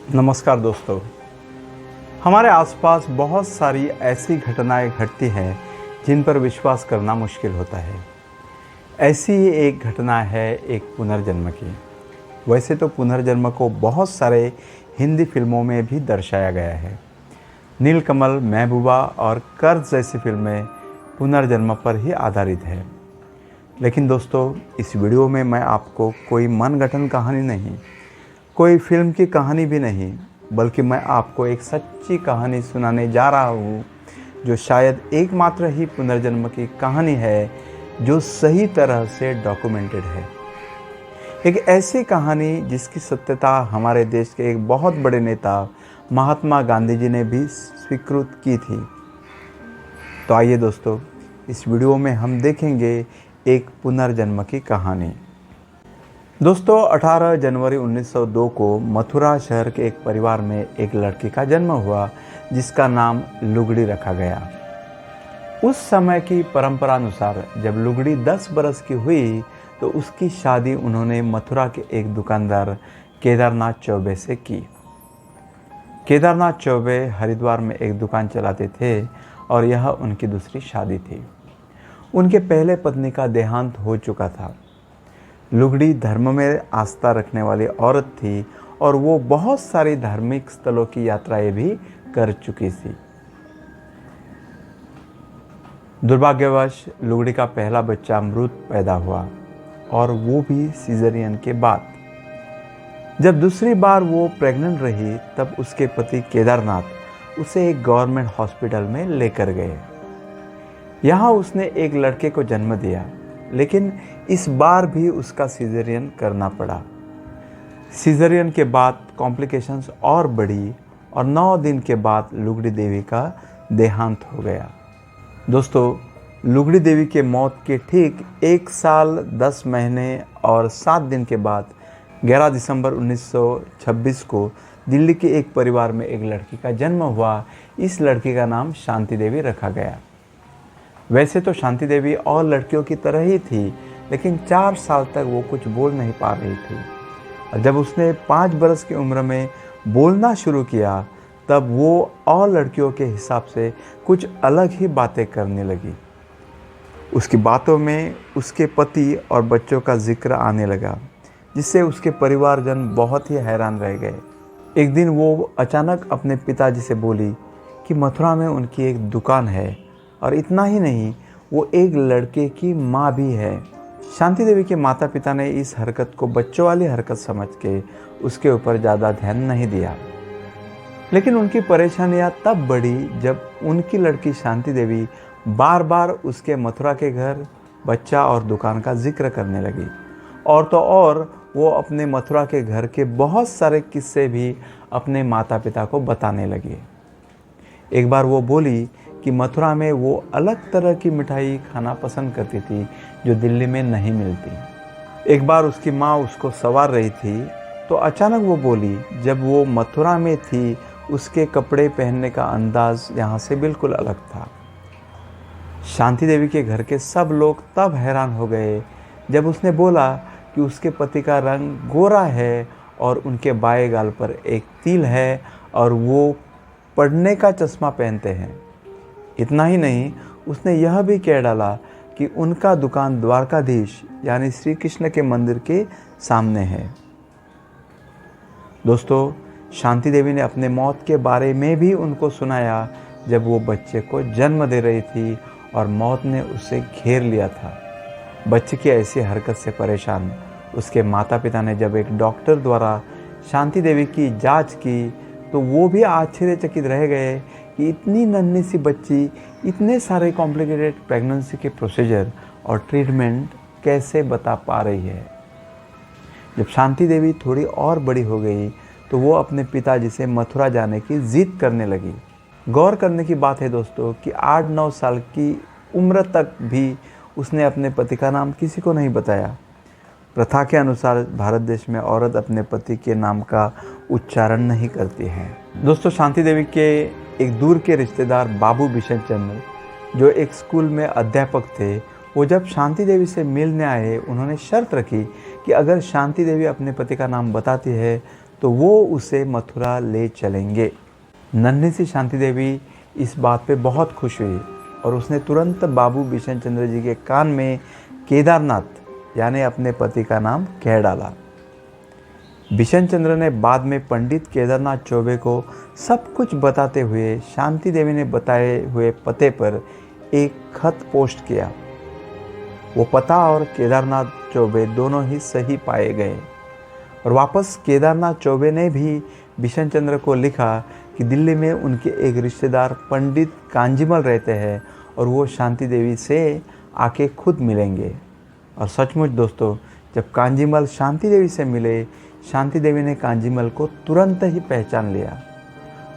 नमस्कार दोस्तों। हमारे आसपास बहुत सारी ऐसी घटनाएं घटती हैं जिन पर विश्वास करना मुश्किल होता है। ऐसी ही एक घटना है एक पुनर्जन्म की। वैसे तो पुनर्जन्म को बहुत सारे हिंदी फिल्मों में भी दर्शाया गया है। नीलकमल, महबूबा और कर्ज जैसी फिल्में पुनर्जन्म पर ही आधारित है। लेकिन दोस्तों, इस वीडियो में मैं आपको कोई मनगढ़ंत कहानी नहीं, कोई फिल्म की कहानी भी नहीं, बल्कि मैं आपको एक सच्ची कहानी सुनाने जा रहा हूँ, जो शायद एकमात्र ही पुनर्जन्म की कहानी है जो सही तरह से डॉक्यूमेंटेड है। एक ऐसी कहानी जिसकी सत्यता हमारे देश के एक बहुत बड़े नेता महात्मा गांधी जी ने भी स्वीकृत की थी। तो आइए दोस्तों, इस वीडियो में हम देखेंगे एक पुनर्जन्म की कहानी। दोस्तों, 18 जनवरी 1902 को मथुरा शहर के एक परिवार में एक लड़की का जन्म हुआ जिसका नाम लुगड़ी रखा गया। उस समय की परंपरा अनुसार जब लुगड़ी 10 बरस की हुई तो उसकी शादी उन्होंने मथुरा के एक दुकानदार केदारनाथ चौबे से की। केदारनाथ चौबे हरिद्वार में एक दुकान चलाते थे और यह उनकी दूसरी शादी थी। उनके पहले पत्नी का देहांत हो चुका था। लुगड़ी धर्म में आस्था रखने वाली औरत थी और वो बहुत सारी धार्मिक स्थलों की यात्राएं भी कर चुकी थी। दुर्भाग्यवश लुगड़ी का पहला बच्चा मृत पैदा हुआ, और वो भी सीजरियन के बाद। जब दूसरी बार वो प्रेग्नेंट रही तब उसके पति केदारनाथ उसे एक गवर्नमेंट हॉस्पिटल में लेकर गए। यहाँ उसने एक लड़के को जन्म दिया, लेकिन इस बार भी उसका सीजरियन करना पड़ा। सीजरियन के बाद कॉम्प्लिकेशंस और बढ़ी और 9 दिन के बाद लुगड़ी देवी का देहांत हो गया। दोस्तों, लुगड़ी देवी के मौत के ठीक 1 साल 10 महीने और 7 दिन के बाद 11 दिसंबर 1926 को दिल्ली के एक परिवार में एक लड़की का जन्म हुआ। इस लड़की का नाम शांति देवी रखा गया। वैसे तो शांति देवी और लड़कियों की तरह ही थी, लेकिन 4 साल तक वो कुछ बोल नहीं पा रही थी। और जब उसने 5 बरस की उम्र में बोलना शुरू किया तब वो और लड़कियों के हिसाब से कुछ अलग ही बातें करने लगी। उसकी बातों में उसके पति और बच्चों का जिक्र आने लगा, जिससे उसके परिवारजन बहुत ही हैरान रह गए। एक दिन वो अचानक अपने पिताजी से बोली कि मथुरा में उनकी एक दुकान है, और इतना ही नहीं, वो एक लड़के की माँ भी है। शांति देवी के माता पिता ने इस हरकत को बच्चों वाली हरकत समझ के उसके ऊपर ज़्यादा ध्यान नहीं दिया। लेकिन उनकी परेशानियाँ तब बढ़ी जब उनकी लड़की शांति देवी बार बार उसके मथुरा के घर, बच्चा और दुकान का जिक्र करने लगी। और तो और वो अपने मथुरा के घर के बहुत सारे किस्से भी अपने माता पिता को बताने लगी। एक बार वो बोली कि मथुरा में वो अलग तरह की मिठाई खाना पसंद करती थी जो दिल्ली में नहीं मिलती। एक बार उसकी माँ उसको संवार रही थी तो अचानक वो बोली, जब वो मथुरा में थी उसके कपड़े पहनने का अंदाज यहाँ से बिल्कुल अलग था। शांति देवी के घर के सब लोग तब हैरान हो गए जब उसने बोला कि उसके पति का रंग गोरा है और उनके बाएं गाल पर एक तिल है और वो पढ़ने का चश्मा पहनते हैं। इतना ही नहीं, उसने यह भी कह डाला कि उनका दुकान द्वारकाधीश यानी श्री कृष्ण के मंदिर के सामने है। दोस्तों, शांति देवी ने अपने मौत के बारे में भी उनको सुनाया जब वो बच्चे को जन्म दे रही थी और मौत ने उसे घेर लिया था। बच्चे की ऐसी हरकत से परेशान उसके माता पिता ने जब एक डॉक्टर द्वारा शांति देवी की जांच की तो वो भी आश्चर्यचकित रह गए कि इतनी नन्ही सी बच्ची इतने सारे कॉम्प्लिकेटेड प्रेगनेंसी के प्रोसीजर और ट्रीटमेंट कैसे बता पा रही है। जब शांति देवी थोड़ी और बड़ी हो गई तो वो अपने पिताजी से मथुरा जाने की जिद करने लगी। गौर करने की बात है दोस्तों कि 8-9 साल की उम्र तक भी उसने अपने पति का नाम किसी को नहीं बताया। प्रथा के अनुसार भारत देश में औरत अपने पति के नाम का उच्चारण नहीं करती है। दोस्तों, शांति देवी के एक दूर के रिश्तेदार बाबू बिशन चंद्र, जो एक स्कूल में अध्यापक थे, वो जब शांति देवी से मिलने आए, उन्होंने शर्त रखी कि अगर शांति देवी अपने पति का नाम बताती है तो वो उसे मथुरा ले चलेंगे। नन्ही सी शांति देवी इस बात पे बहुत खुश हुई और उसने तुरंत बाबू बिशन चंद्र जी के कान में केदारनाथ यानी अपने पति का नाम कह डाला। बिशन चंद्र ने बाद में पंडित केदारनाथ चौबे को सब कुछ बताते हुए शांति देवी ने बताए हुए पते पर एक खत पोस्ट किया। वो पता और केदारनाथ चौबे दोनों ही सही पाए गए और वापस केदारनाथ चौबे ने भी बिशन चंद्र को लिखा कि दिल्ली में उनके एक रिश्तेदार पंडित कांजीमल रहते हैं और वो शांति देवी से आके खुद मिलेंगे। और सचमुच दोस्तों, जब कांजीमल शांति देवी से मिले, शांति देवी ने कांजीमल को तुरंत ही पहचान लिया।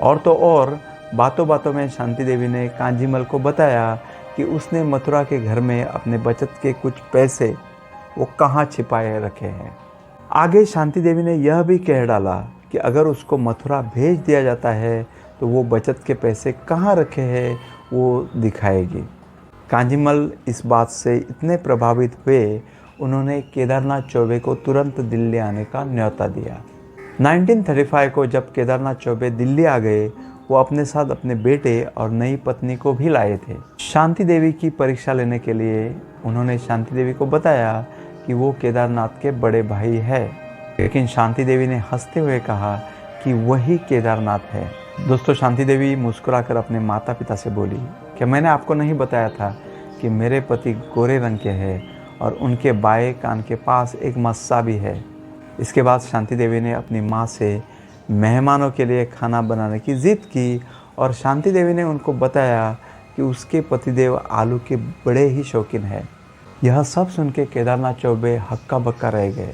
और तो और बातों बातों में शांति देवी ने कांजीमल को बताया कि उसने मथुरा के घर में अपने बचत के कुछ पैसे वो कहाँ छिपाए रखे हैं। आगे शांति देवी ने यह भी कह डाला कि अगर उसको मथुरा भेज दिया जाता है तो वो बचत के पैसे कहाँ रखे हैं वो दिखाएगी। कांजीमल इस बात से इतने प्रभावित हुए, उन्होंने केदारनाथ चौबे को तुरंत दिल्ली आने का न्योता दिया। 1935 को जब केदारनाथ चौबे दिल्ली आ गए, वो अपने साथ अपने बेटे और नई पत्नी को भी लाए थे। शांति देवी की परीक्षा लेने के लिए उन्होंने शांति देवी को बताया कि वो केदारनाथ के बड़े भाई है, लेकिन शांति देवी ने हंसते हुए कहा कि वही केदारनाथ है। दोस्तों, शांति देवी मुस्कुराकर अपने माता पिता से बोली कि मैंने आपको नहीं बताया था कि मेरे पति गोरे रंग के हैं और उनके बाएं कान के पास एक मस्सा भी है। इसके बाद शांति देवी ने अपनी माँ से मेहमानों के लिए खाना बनाने की ज़िद की और शांति देवी ने उनको बताया कि उसके पतिदेव आलू के बड़े ही शौकीन हैं। यह सब सुन के केदारनाथ चौबे हक्का बक्का रह गए।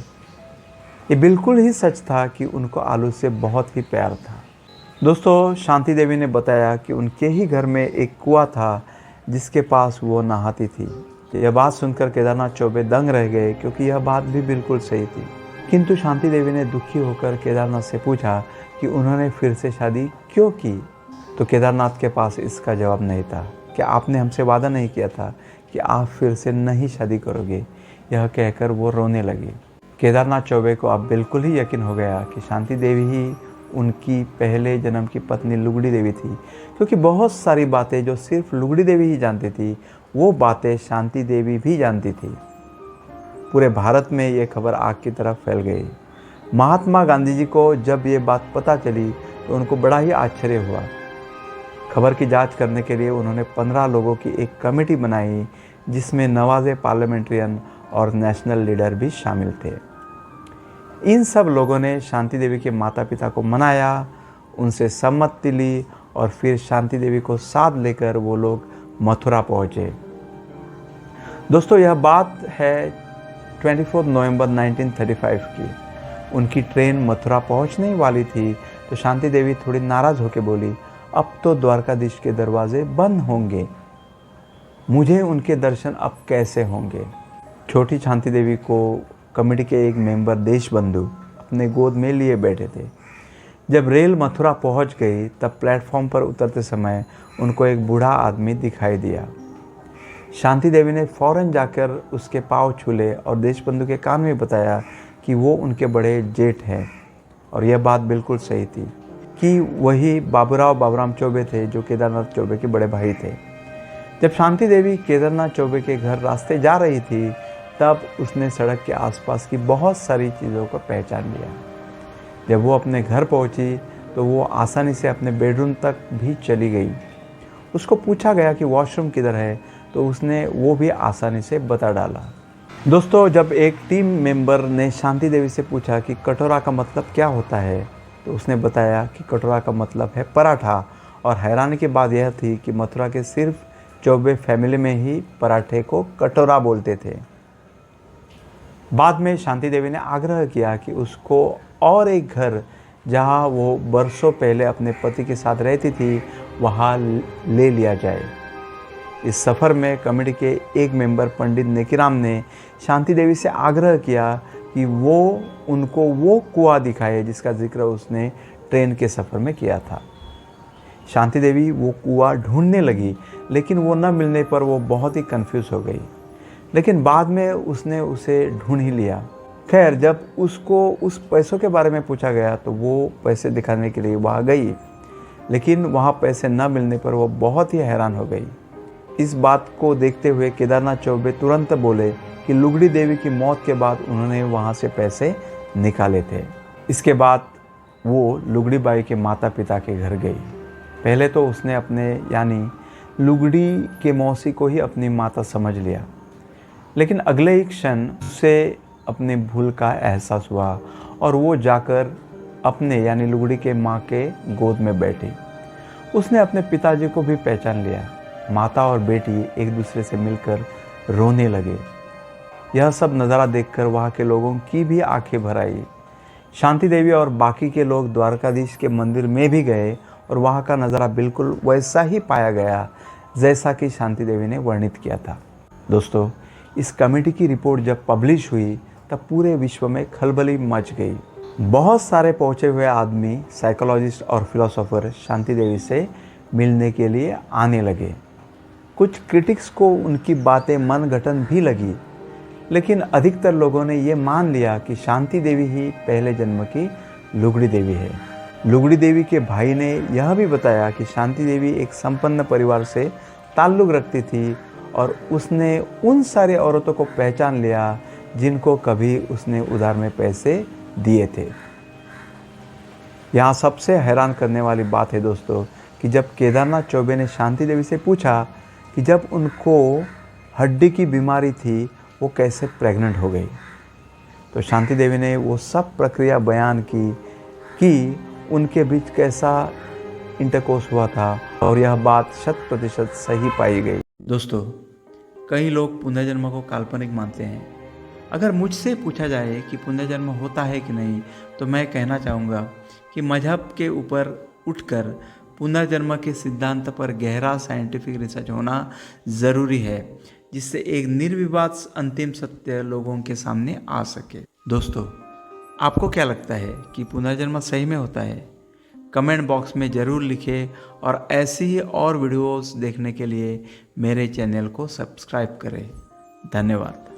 ये बिल्कुल ही सच था कि उनको आलू से बहुत ही प्यार था। दोस्तों, शांति देवी ने बताया कि उनके ही घर में एक कुआं था जिसके पास वो नहाती थी। यह बात सुनकर केदारनाथ चौबे दंग रह गए, क्योंकि यह बात भी बिल्कुल सही थी। किंतु शांति देवी ने दुखी होकर केदारनाथ से पूछा कि उन्होंने फिर से शादी क्यों की, तो केदारनाथ के पास इसका जवाब नहीं था। क्या आपने हमसे वादा नहीं किया था कि आप फिर से नहीं शादी करोगे? यह कहकर वो रोने लगी। केदारनाथ चौबे को अब बिल्कुल ही यकीन हो गया कि शांति देवी ही उनकी पहले जन्म की पत्नी लुगड़ी देवी थी, क्योंकि बहुत सारी बातें जो सिर्फ लुगड़ी देवी ही जानती थी, वो बातें शांति देवी भी जानती थी। पूरे भारत में ये खबर आग की तरह फैल गई। महात्मा गांधी जी को जब ये बात पता चली तो उनको बड़ा ही आश्चर्य हुआ। खबर की जांच करने के लिए उन्होंने 15 लोगों की एक कमेटी बनाई, जिसमें नवाज़े पार्लियामेंट्रियन और नेशनल लीडर भी शामिल थे। इन सब लोगों ने शांति देवी के माता पिता को मनाया, उनसे सम्मति ली और फिर शांति देवी को साथ लेकर वो लोग मथुरा पहुँचे। दोस्तों, यह बात है 24 नवंबर 1935 की। उनकी ट्रेन मथुरा पहुंचने वाली थी तो शांति देवी थोड़ी नाराज़ होकर बोली, अब तो द्वारकाधीश के दरवाजे बंद होंगे, मुझे उनके दर्शन अब कैसे होंगे। छोटी शांति देवी को कमेटी के एक मेंबर देशबंधु अपने गोद में लिए बैठे थे। जब रेल मथुरा पहुंच गई तब प्लेटफॉर्म पर उतरते समय उनको एक बूढ़ा आदमी दिखाई दिया। शांति देवी ने फौरन जाकर उसके पाँव छूले और देशबंधु के कान में बताया कि वो उनके बड़े जेठ हैं। और यह बात बिल्कुल सही थी कि वही बाबूराम चौबे थे जो केदारनाथ चौबे के बड़े भाई थे। जब शांति देवी केदारनाथ चौबे के घर रास्ते जा रही थी तब उसने सड़क के आसपास की बहुत सारी चीज़ों को पहचान लिया। जब वो अपने घर पहुंची तो वो आसानी से अपने बेडरूम तक भी चली गई। उसको पूछा गया कि वॉशरूम किधर है तो उसने वो भी आसानी से बता डाला। दोस्तों, जब एक टीम मेंबर ने शांति देवी से पूछा कि कटोरा का मतलब क्या होता है तो उसने बताया कि कटोरा का मतलब है पराठा। और हैरानी की बात यह थी कि मथुरा के सिर्फ चौबे फैमिली में ही पराठे को कटोरा बोलते थे। बाद में शांति देवी ने आग्रह किया कि उसको और एक घर जहां वो बरसों पहले अपने पति के साथ रहती थी वहां ले लिया जाए। इस सफ़र में कमेटी के एक मेंबर पंडित नेकीराम ने शांति देवी से आग्रह किया कि वो उनको वो कुआं दिखाए जिसका जिक्र उसने ट्रेन के सफ़र में किया था। शांति देवी वो कुआं ढूंढने लगी, लेकिन वो न मिलने पर वो बहुत ही कंफ्यूज हो गई। लेकिन बाद में उसने उसे ढूंढ ही लिया। खैर, जब उसको उस पैसों के बारे में पूछा गया तो वो पैसे दिखाने के लिए वहाँ गई, लेकिन वहाँ पैसे न मिलने पर वो बहुत ही हैरान हो गई। इस बात को देखते हुए केदारनाथ चौबे तुरंत बोले कि लुगड़ी देवी की मौत के बाद उन्होंने वहाँ से पैसे निकाले थे। इसके बाद वो लुगड़ी बाई के माता पिता के घर गई। पहले तो उसने अपने यानी लुगड़ी के मौसी को ही अपनी माता समझ लिया, लेकिन अगले ही क्षण उसे अपनी भूल का एहसास हुआ और वो जाकर अपने यानी लुगड़ी के माँ के गोद में बैठी। उसने अपने पिताजी को भी पहचान लिया। माता और बेटी एक दूसरे से मिलकर रोने लगे। यह सब नज़ारा देखकर वहाँ के लोगों की भी आंखें भर आई। शांति देवी और बाकी के लोग द्वारकाधीश के मंदिर में भी गए और वहाँ का नज़ारा बिल्कुल वैसा ही पाया गया जैसा कि शांति देवी ने वर्णित किया था। दोस्तों, इस कमेटी की रिपोर्ट जब पब्लिश हुई तब पूरे विश्व में खलबली मच गई। बहुत सारे पहुँचे हुए आदमी, साइकोलॉजिस्ट और फिलोसोफर शांति देवी से मिलने के लिए आने लगे। कुछ क्रिटिक्स को उनकी बातें मनगढ़ंत भी लगी, लेकिन अधिकतर लोगों ने ये मान लिया कि शांति देवी ही पहले जन्म की लुगड़ी देवी है। लुगड़ी देवी के भाई ने यह भी बताया कि शांति देवी एक संपन्न परिवार से ताल्लुक़ रखती थी और उसने उन सारे औरतों को पहचान लिया जिनको कभी उसने उधार में पैसे दिए थे। यहाँ सबसे हैरान करने वाली बात है दोस्तों कि जब केदारनाथ चौबे ने शांति देवी से पूछा कि जब उनको हड्डी की बीमारी थी वो कैसे प्रेग्नेंट हो गई, तो शांति देवी ने वो सब प्रक्रिया बयान की कि उनके बीच कैसा इंटरकोर्स हुआ था और यह बात 100% सही पाई गई। दोस्तों, कई लोग पुनर्जन्म को काल्पनिक मानते हैं। अगर मुझसे पूछा जाए कि पुनर्जन्म होता है कि नहीं, तो मैं कहना चाहूँगा कि मजहब के ऊपर उठकर पुनर्जन्म के सिद्धांत पर गहरा साइंटिफिक रिसर्च होना ज़रूरी है, जिससे एक निर्विवाद अंतिम सत्य लोगों के सामने आ सके। दोस्तों, आपको क्या लगता है कि पुनर्जन्म सही में होता है? कमेंट बॉक्स में ज़रूर लिखें और ऐसी ही और वीडियोस देखने के लिए मेरे चैनल को सब्सक्राइब करें। धन्यवाद।